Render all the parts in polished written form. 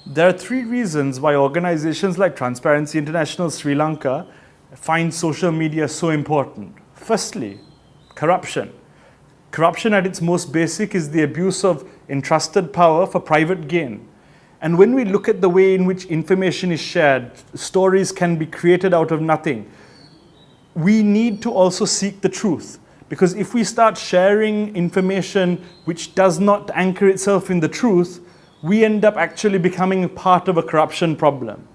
There are three reasons why organizations like Transparency International Sri Lanka find social media so important. Firstly, corruption. Corruption at its most basic is the abuse of entrusted power for private gain. And when we look at the way in which information is shared, stories can be created out of nothing, we need to also seek the truth. Because if we start sharing information which does not anchor itself in the truth, we end up actually becoming part of a corruption problem.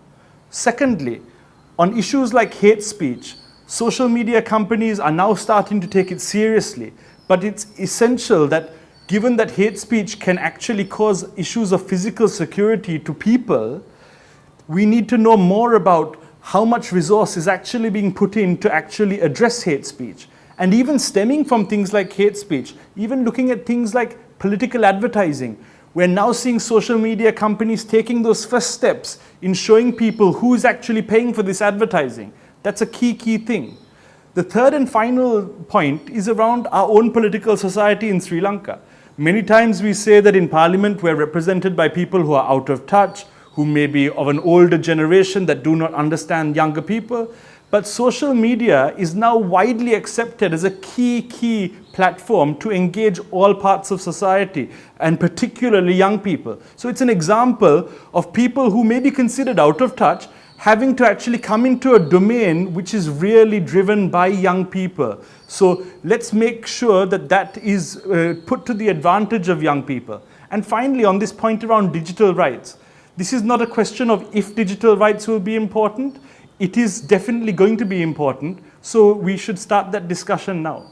Secondly, on issues like hate speech, social media companies are now starting to take it seriously, but it's essential that given that hate speech can actually cause issues of physical security to people, we need to know more about how much resource is actually being put in to actually address hate speech. And even stemming from things like hate speech, even looking at things like political advertising, we're now seeing social media companies taking those first steps in showing people who is actually paying for this advertising. That's a key thing. The third and final point is around our own political society in Sri Lanka. Many times we say that in Parliament we're represented by people who are out of touch, who may be of an older generation that do not understand younger people. But social media is now widely accepted as a key platform to engage all parts of society, and particularly young people. So it's an example of people who may be considered out of touch having to actually come into a domain which is really driven by young people. So let's make sure that that is put to the advantage of young people. And finally, on this point around digital rights, this is not a question of if digital rights will be important. It is definitely going to be important, so we should start that discussion now.